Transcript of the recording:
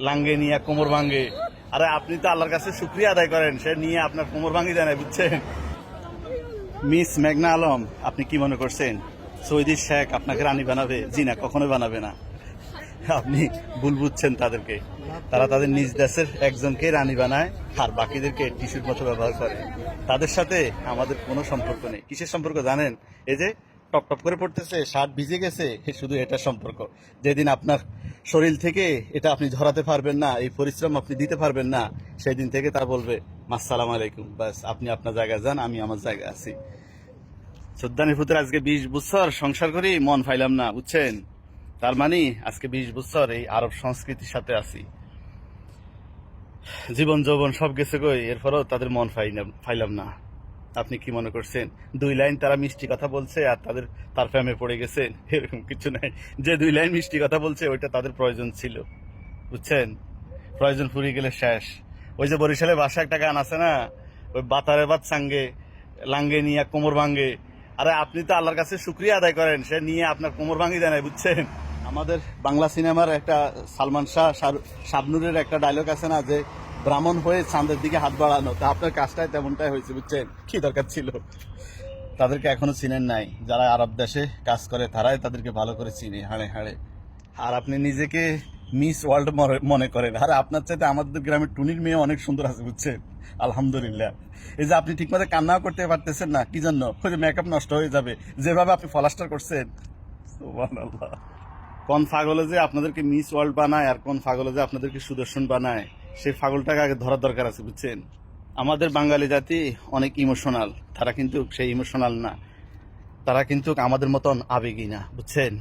লাঙ্গে নিয়ে কোমর ভাঙ্গে। আরে আপনি তো আল্লাহর কাছে শুকরিয়া আদায় করেন, সে নিয়ে আপনার কোমর ভাঙ্গি দেয় না, বুঝছেন? মিস মেঘনা আলম, আপনি কি মনে করছেন সৌদি শেখ আপনাকে রানী বানাবে? জি না, কখনোই বানাবে না। আপনি ভুল বুঝছেন তাদেরকে। তারা তাদের নিজ দেশের একজনকে রানী বানায় আর বাকিদেরকে টিস্যুর মতো ব্যবহার করে। তাদের সাথে আমাদের কোনো সম্পর্ক নেই। কিসের সম্পর্ক জানেন? এই যে টপ টপ করে পড়তেছে, শার্ট ভিজে গেছে, শুধু এটার সম্পর্ক। যেদিন আপনার শরীর থেকে এটা আপনি ঝরাতে পারবেন না, এই পরিশ্রম আপনি দিতে পারবেন না, সেই দিন থেকে তারা বলবে আসসালাম আলাইকুম, বাস আপনি আপনার জায়গায় যান, আমি আমার জায়গায় আছি। চোদ্দানি পুত্র আজকে 20 বছর সংসার করি, মন ফাইলাম না, বুঝছেন? তার মানে আজকে 20 বছর এই আরব সংস্কৃতির সাথে আছি, জীবন যৌবন সব গেছে কই, এরপরও তাদের মন ফাইলাম না। আপনি কি মনে করছেন 2 লাইন তারা মিষ্টি কথা বলছে আর তার প্রেমে পড়ে গেছেন? এরকম কিছু নাই। যে 2 লাইন মিষ্টি কথা বলছে ওইটা তাদের প্রয়োজন ছিল, বুঝছেন? প্রয়োজন ফুরিয়ে গেলে শেষ। ওই যে বরিশালের ভাষা একটা গান আছে না, ওই বাতারে বাত সাঙ্গে লাঙ্গে নিয়ে কোমর ভাঙ্গে। আরে আপনি তো আল্লাহর কাছে শুকরিয়া আদায় করেন, সে নিয়ে আপনার কোমর ভাঙ্গি দেয় না, বুঝছেন? আমাদের বাংলা সিনেমার একটা সালমান শাবনুরের একটা ডায়লগ আছে না, যে ব্রাহ্মণ হয়ে চাঁদের দিকে হাত বাড়ানো। তা আপনার কাজটাই তেমনটাই হয়েছে, বুঝছেন? কি দরকার ছিল? তাদেরকে এখনো চিনেন নাই। যারা আরব দেশে কাজ করে তারাই তাদেরকে ভালো করে চিনে হাড়ে হাড়ে। আর আপনি নিজেকে মিস ওয়ার্ল্ড মনে করেন। আর আপনার চাইতে আমাদের গ্রামের টুনির মেয়ে অনেক সুন্দর আছে, বুঝছেন? আলহামদুলিল্লাহ। এই যে আপনি ঠিকমতো কান্নাও করতে পারতেছেন না, কি জন্য? ওই যে মেকআপ নষ্ট হয়ে যাবে, যেভাবে আপনি ফলাস্টার করছেন। সুবহানাল্লাহ। কোন ফাগলে যে আপনাদেরকে মিস ওয়ার্ল্ড বানায় আর কোন ফাগলে যে আপনাদেরকে সুদর্শন বানায়, সেই ফাগলটাকে আগে ধরার দরকার আছে, বুঝছেন? আমাদের বাঙালি জাতি অনেক ইমোশনাল, তারা কিন্তু সেই ইমোশনাল না, তারা কিন্তু আমাদের মতন আবেগী না, বুঝছেন?